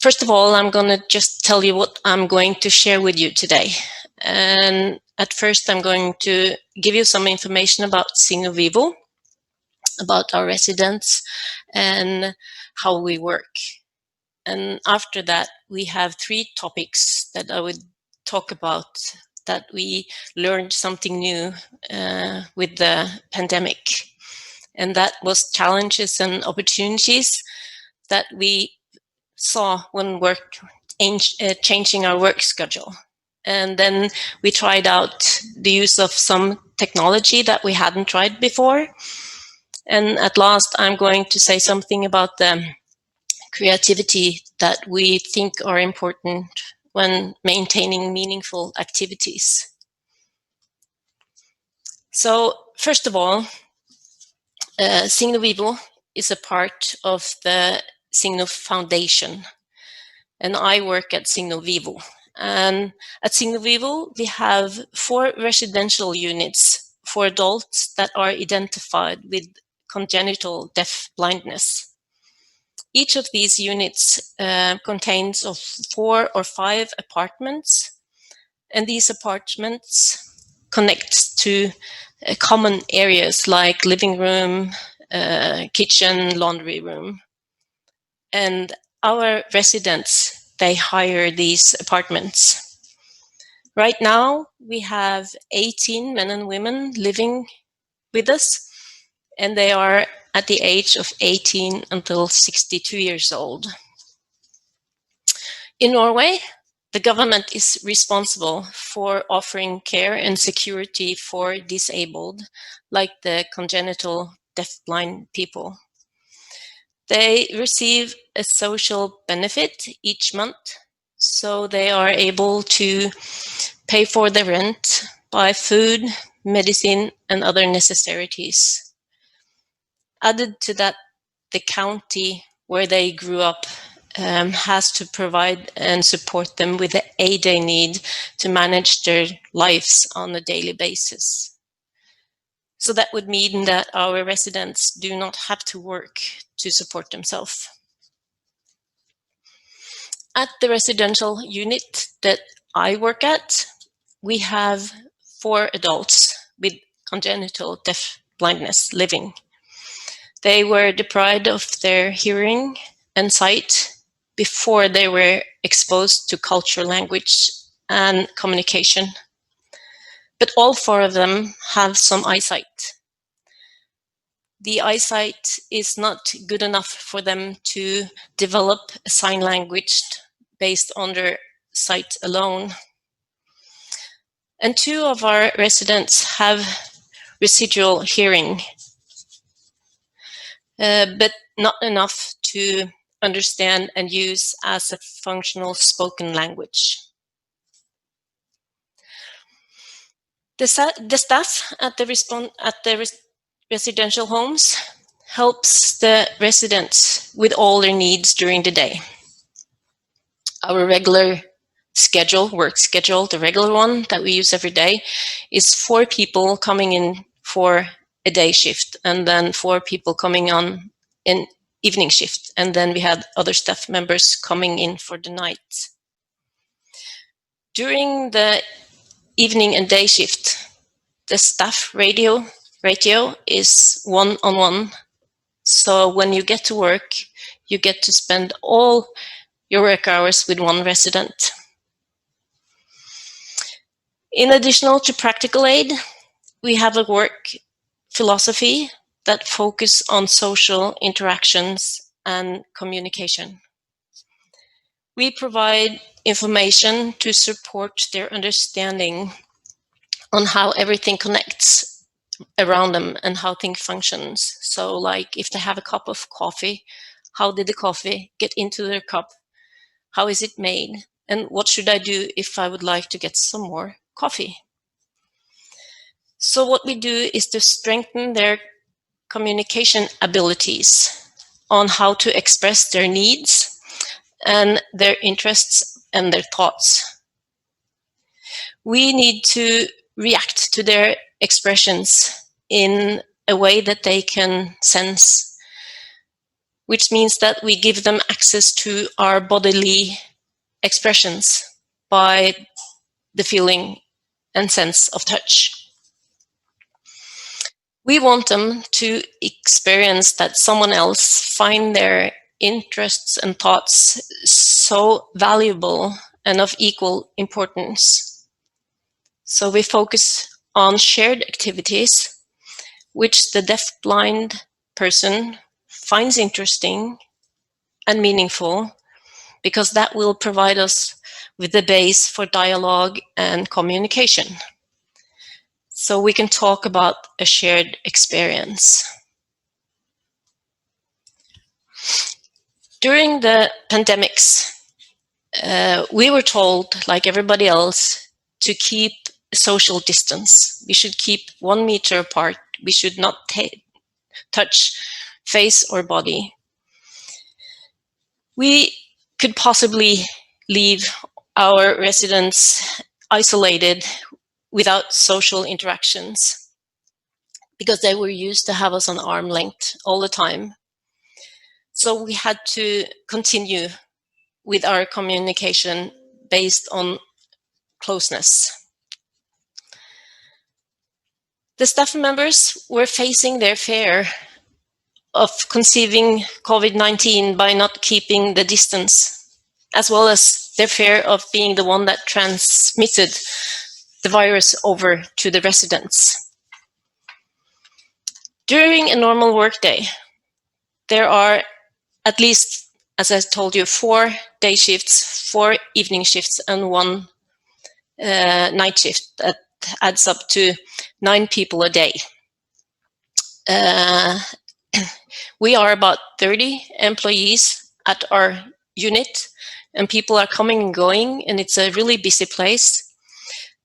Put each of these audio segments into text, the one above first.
First of all, I'm going to just tell you what I'm going to share with you today. And at first, I'm going to give you some information about Signo Vivo, about our residents, and how we work. And after that, we have 3 topics that I would talk about that we learned something new with the pandemic. And that was challenges and opportunities that we saw when changing our work schedule. And then we tried out the use of some technology that we hadn't tried before. And at last, I'm going to say something about the creativity that we think are important when maintaining meaningful activities. So first of all, Signo Vivo is a part of the Signo Foundation, and I work at Signo Vivo. And at Signo Vivo, we have 4 residential units for adults that are identified with congenital deafblindness. Each of these units contains of 4 or 5 apartments, and these apartments connect to common areas like living room, kitchen, laundry room. And our residents, they hire these apartments. Right now, we have 18 men and women living with us, and they are at the age of 18 until 62 years old. In Norway, the government is responsible for offering care and security for disabled, like the congenital deafblind people. They receive a social benefit each month, so they are able to pay for the rent, buy food, medicine, and other necessities. Added to that, the county where they grew up has to provide and support them with the aid they need to manage their lives on a daily basis. So that would mean that our residents do not have to work to support themselves. At the residential unit that I work at, we have 4 adults with congenital deafblindness living. They were deprived of their hearing and sight before they were exposed to culture, language, and communication. But all 4 of them have some eyesight. The eyesight is not good enough for them to develop a sign language based on their sight alone. And 2 of our residents have residual hearing, but not enough to understand and use as a functional spoken language. The staff at the residential homes helps the residents with all their needs during the day. Our regular work schedule, the regular one that we use every day, is 4 people coming in for a day shift, and then 4 people coming on in evening shift, and then we had other staff members coming in for the night. During the evening and day shift, the staff ratio is 1-on-1. So when you get to work, you get to spend all your work hours with 1 resident. In addition to practical aid, we have a work philosophy that focus on social interactions and communication. We provide information to support their understanding on how everything connects around them and how things functions. So like if they have a cup of coffee, how did the coffee get into their cup? How is it made? And what should I do if I would like to get some more coffee? So what we do is to strengthen their communication abilities on how to express their needs and their interests and their thoughts. We need to react to their expressions in a way that they can sense. which means that we give them access to our bodily expressions by the feeling and sense of touch. We want them to experience that someone else find their interests and thoughts so valuable and of equal importance. So we focus on shared activities which the deaf-blind person finds interesting and meaningful, because that will provide us with the base for dialogue and communication. So we can talk about a shared experience. During the pandemics, we were told, like everybody else, to keep social distance. We should keep 1 meter apart. We should not touch face or body. We could possibly leave our residents isolated without social interactions, because they were used to have us on arm's length all the time. So we had to continue with our communication based on closeness. The staff members were facing their fear of conceiving COVID-19 by not keeping the distance, as well as their fear of being the one that transmitted the virus over to the residents. During a normal workday, there are at least, as I told you, 4 day shifts, 4 evening shifts, and 1 night shift. That adds up to 9 people a day. We are about 30 employees at our unit, and people are coming and going, and it's a really busy place.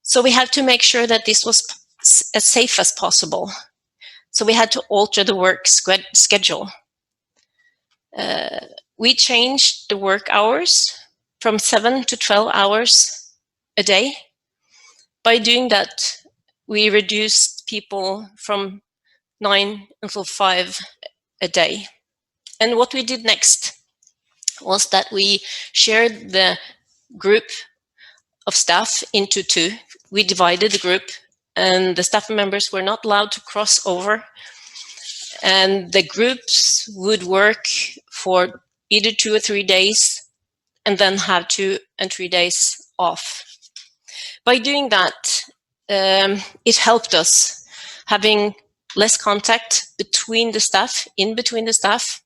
So we had to make sure that this was as safe as possible. So we had to alter the work schedule. We changed the work hours from 7 to 12 hours a day. By doing that, we reduced people from 9 until 5 a day. And what we did next was that we shared the group of staff into 2. We divided the group, and the staff members were not allowed to cross over. And the groups would work for either 2 or 3 days and then have 2 and 3 days off. By doing that, it helped us having less contact between the staff, in between the staff,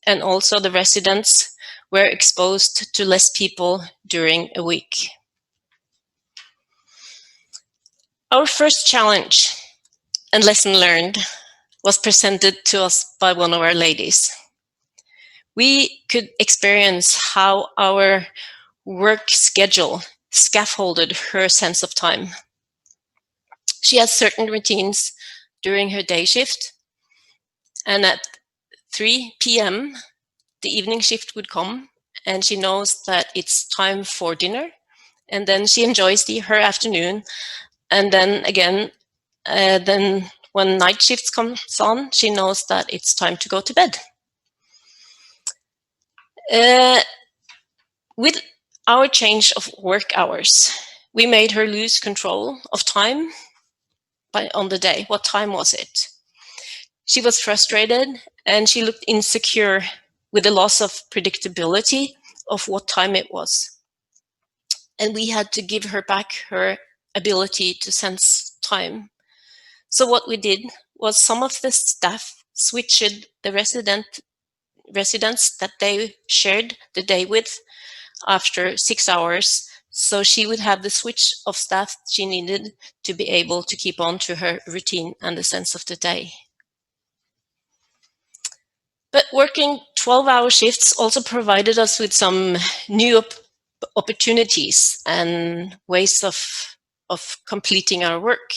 and also the residents were exposed to less people during a week. Our first challenge and lesson learned was presented to us by one of our ladies. We could experience how our work schedule scaffolded her sense of time. She has certain routines during her day shift, and at 3 p.m. the evening shift would come, and she knows that it's time for dinner, and then she enjoys her afternoon, and then again, then when night shifts comes on, she knows that it's time to go to bed. With our change of work hours, we made her lose control of time on the day. What time was it? She was frustrated, and she looked insecure with the loss of predictability of what time it was. And we had to give her back her ability to sense time. So what we did was some of the staff switched the residents that they shared the day with after 6 hours, so she would have the switch of staff she needed to be able to keep on to her routine and the sense of the day. But working 12-hour shifts also provided us with some new opportunities and ways of completing our work.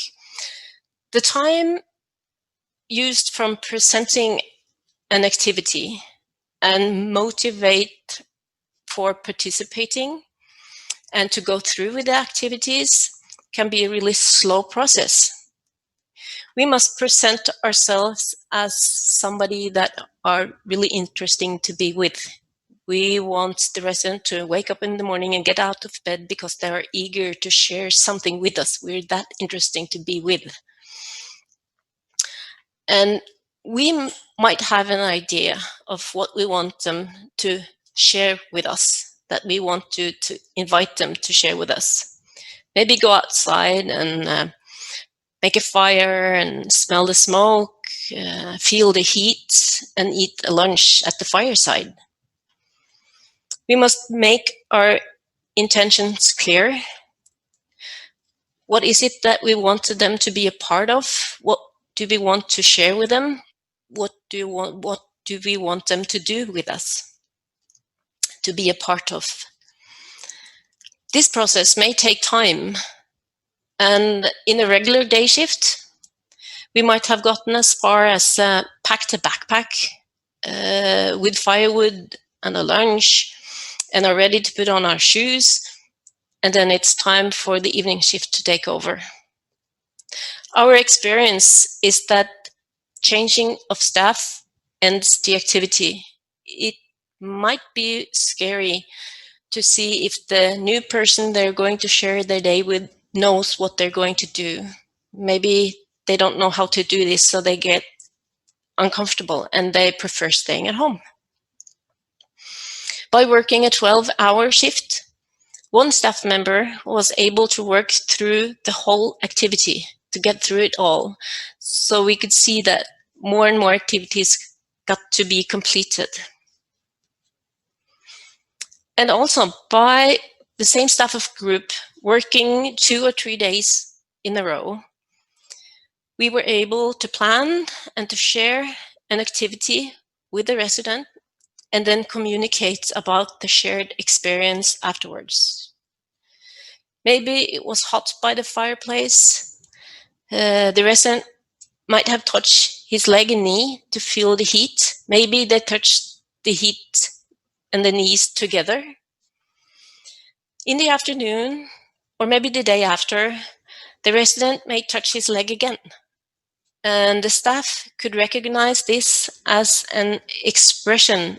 The time used from presenting an activity and motivate for participating and to go through with the activities can be a really slow process. We must present ourselves as somebody that are really interesting to be with. We want the resident to wake up in the morning and get out of bed because they are eager to share something with us. We're that interesting to be with. And we might have an idea of what we want them to share with us, that we want to invite them to share with us. Maybe go outside and make a fire and smell the smoke, feel the heat, and eat a lunch at the fireside. We must make our intentions clear. What is it that we want them to be a part of? What do we want to share with them? What do we want them to do with us, to be a part of? This process may take time, and in a regular day shift, we might have gotten as far as packed a backpack with firewood and a lunch, and are ready to put on our shoes, and then it's time for the evening shift to take over. Our experience is that changing of staff ends the activity. It might be scary to see if the new person they're going to share their day with knows what they're going to do. Maybe they don't know how to do this, so they get uncomfortable and they prefer staying at home. By working a 12-hour shift, one staff member was able to work through the whole activity, to get through it all. So we could see that more and more activities got to be completed. And also, by the same staff of group working 2 or 3 days in a row, we were able to plan and to share an activity with the resident and then communicate about the shared experience afterwards. Maybe it was hot by the fireplace. The resident might have touched his leg and knee to feel the heat. Maybe they touched the heat and the knees together. In the afternoon, or maybe the day after, the resident may touch his leg again. And the staff could recognize this as an expression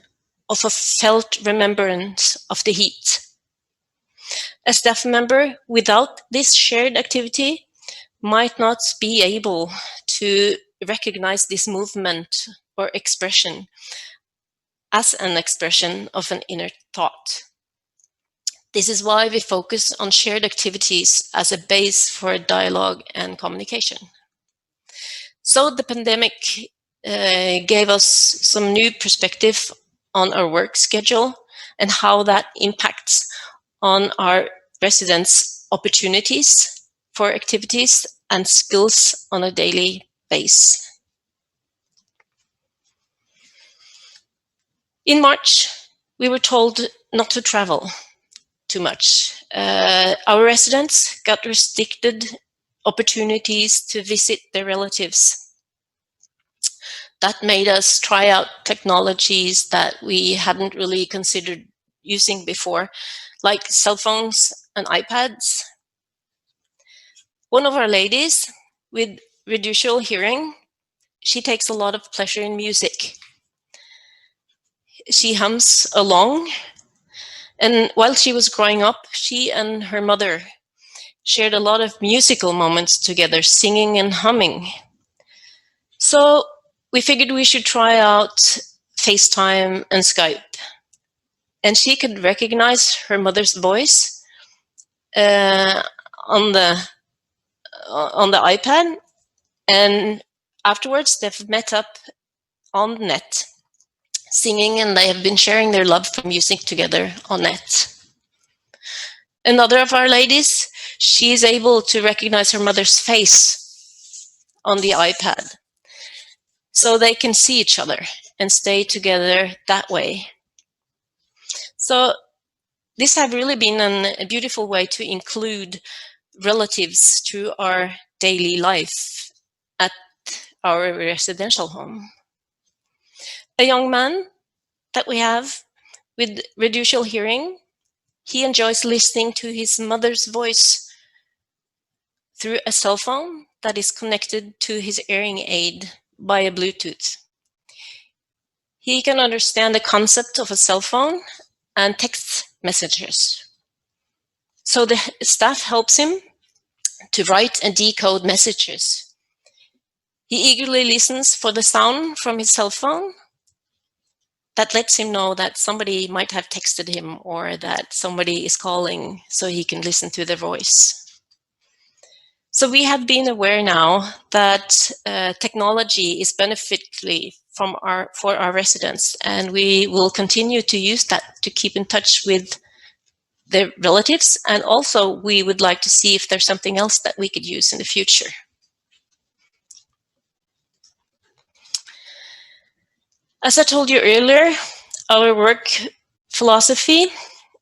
of a felt remembrance of the heat. A staff member without this shared activity might not be able to recognize this movement or expression as an expression of an inner thought. This is why we focus on shared activities as a base for dialogue and communication. So the pandemic gave us some new perspective on our work schedule and how that impacts on our residents' opportunities for activities and skills on a daily basis. In March, we were told not to travel too much. Our residents got restricted opportunities to visit their relatives. That made us try out technologies that we hadn't really considered using before, like cell phones and iPads. One of our ladies with reducible hearing, she takes a lot of pleasure in music. She hums along, and while she was growing up, she and her mother shared a lot of musical moments together, singing and humming. So we figured we should try out FaceTime and Skype. And she could recognize her mother's voice on the iPad, and afterwards they've met up on net, singing, and they have been sharing their love for music together on net. Another of our ladies, she is able to recognize her mother's face on the iPad, so they can see each other and stay together that way. So this has really been a beautiful way to include relatives to our daily life at our residential home. A young man that we have with reducible hearing, he enjoys listening to his mother's voice through a cell phone that is connected to his hearing aid by a Bluetooth. He can understand the concept of a cell phone and text messages. So the staff helps him to write and decode messages. He eagerly listens for the sound from his cell phone that lets him know that somebody might have texted him or that somebody is calling, so he can listen to their voice. So we have been aware now that technology is beneficial for our residents, and we will continue to use that to keep in touch with their relatives, and also we would like to see if there's something else that we could use in the future. As I told you earlier, our work philosophy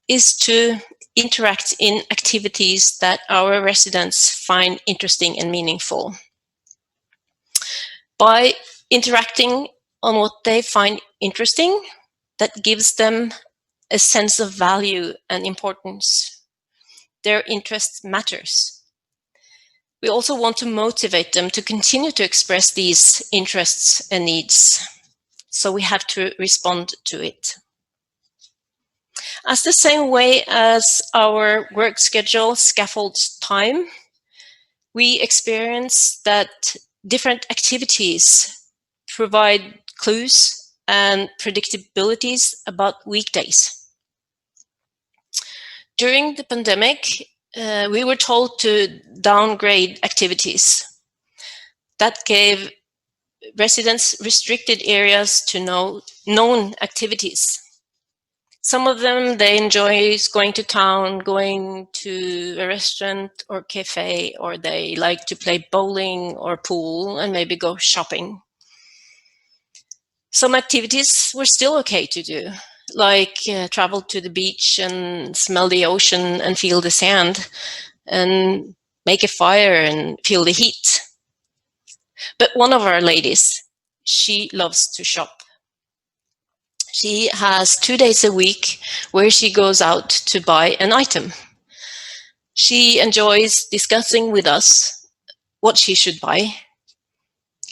is to interact in activities that our residents find interesting and meaningful. By interacting on what they find interesting, that gives them a sense of value and importance. Their interest matters. We also want to motivate them to continue to express these interests and needs. So we have to respond to it. As the same way as our work schedule scaffolds time, we experience that different activities provide clues and predictabilities about weekdays. During the pandemic, we were told to downgrade activities. That gave residents restricted areas to known activities. Some of them, they enjoy going to town, going to a restaurant or cafe, or they like to play bowling or pool and maybe go shopping. Some activities were still okay to do, like travel to the beach and smell the ocean and feel the sand and make a fire and feel the heat. But one of our ladies, she loves to shop. She has 2 days a week where she goes out to buy an item. She enjoys discussing with us what she should buy,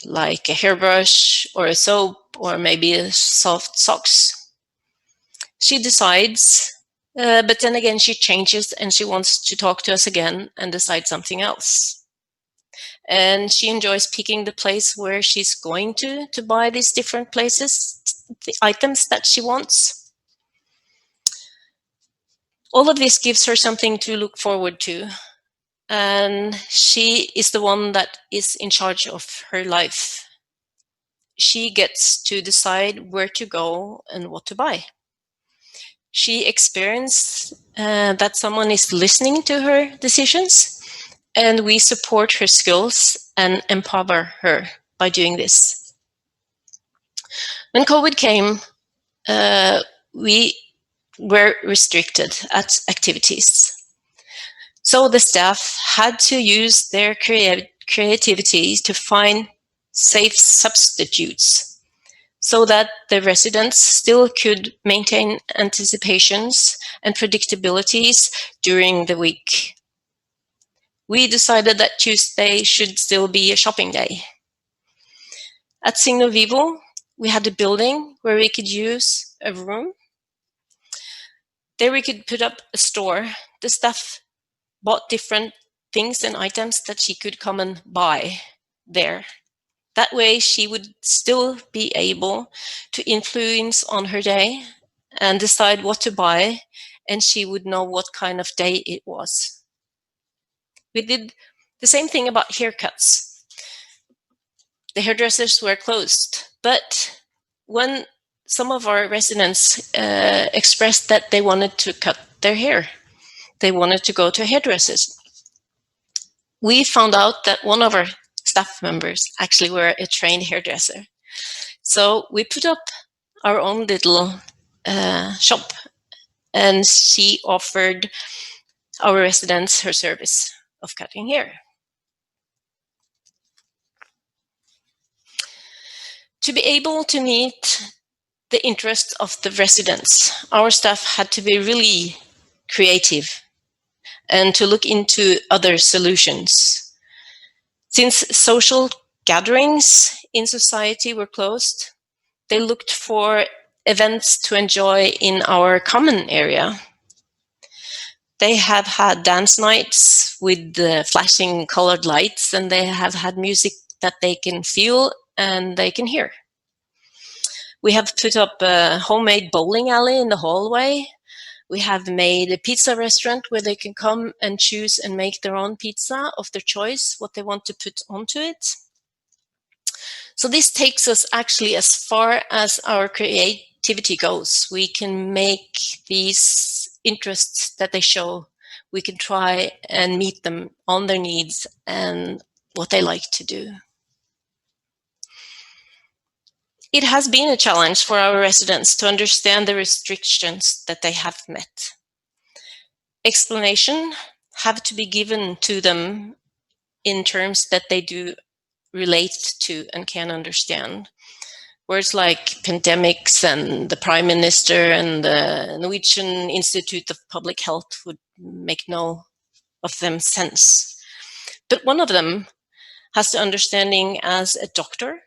like a hairbrush or a soap or maybe a soft socks. She decides, but then again she changes and she wants to talk to us again and decide something else. And she enjoys picking the place where she's going to buy these different places, the items that she wants. All of this gives her something to look forward to. And she is the one that is in charge of her life. She gets to decide where to go and what to buy. She experienced that someone is listening to her decisions, and we support her skills and empower her by doing this. When COVID came, we were restricted at activities. So the staff had to use their creativity to find safe substitutes so that the residents still could maintain anticipations and predictabilities during the week. We decided that Tuesday should still be a shopping day. At Signo Vivo, we had a building where we could use a room. There we could put up a store. The staff bought different things and items that she could come and buy there. That way she would still be able to influence on her day and decide what to buy, and she would know what kind of day it was. We did the same thing about haircuts. The hairdressers were closed, but when some of our residents expressed that they wanted to cut their hair, they wanted to go to hairdressers, we found out that one of our staff members actually were a trained hairdresser. So we put up our own little shop, and she offered our residents her service of cutting hair. To be able to meet the interests of the residents, our staff had to be really creative and to look into other solutions. Since social gatherings in society were closed, they looked for events to enjoy in our common area. They have had dance nights with flashing colored lights, and they have had music that they can feel and they can hear. We have put up a homemade bowling alley in the hallway. We have made a pizza restaurant where they can come and choose and make their own pizza of their choice, what they want to put onto it. So this takes us actually as far as our creativity goes. We can make these interests that they show, we can try and meet them on their needs and what they like to do. It has been a challenge for our residents to understand the restrictions that they have met. Explanation have to be given to them in terms that they do relate to and can understand. Words like pandemics and the Prime Minister and the Norwegian Institute of Public Health would make no of them sense. But one of them has the understanding as a doctor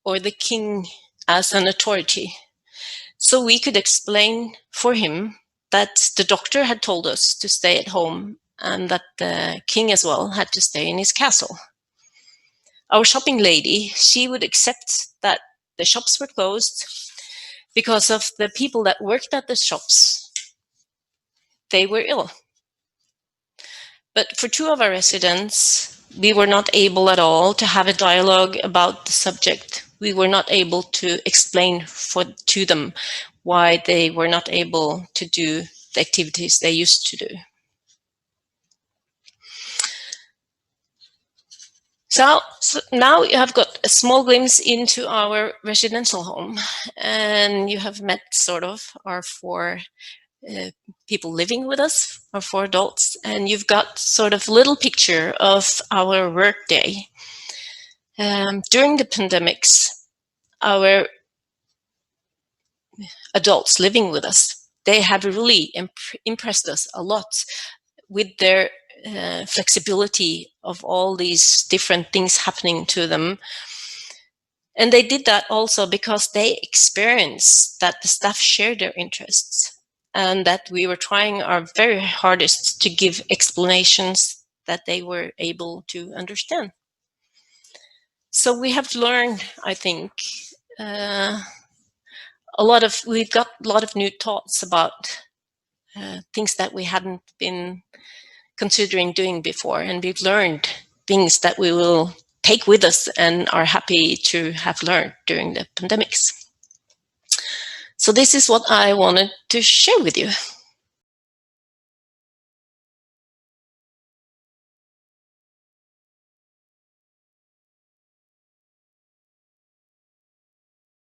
or the king as an authority. So we could explain for him that the doctor had told us to stay at home and that the king as well had to stay in his castle. Our shopping lady, she would accept that the shops were closed because of the people that worked at the shops. They were ill. But for two of our residents, we were not able at all to have a dialogue about the subject. We were not able to explain to them why they were not able to do the activities they used to do. So now you have got a small glimpse into our residential home, and you have met sort of our four people living with us, our four adults, and you've got sort of a little picture of our workday. During the pandemics, our adults living with us, they have really impressed us a lot with their flexibility of all these different things happening to them. And they did that also because they experienced that the staff shared their interests and that we were trying our very hardest to give explanations that they were able to understand. So we have learned, I think, we've got a lot of new thoughts about things that we hadn't been considering doing before, and we've learned things that we will take with us and are happy to have learned during the pandemics. So this is what I wanted to share with you.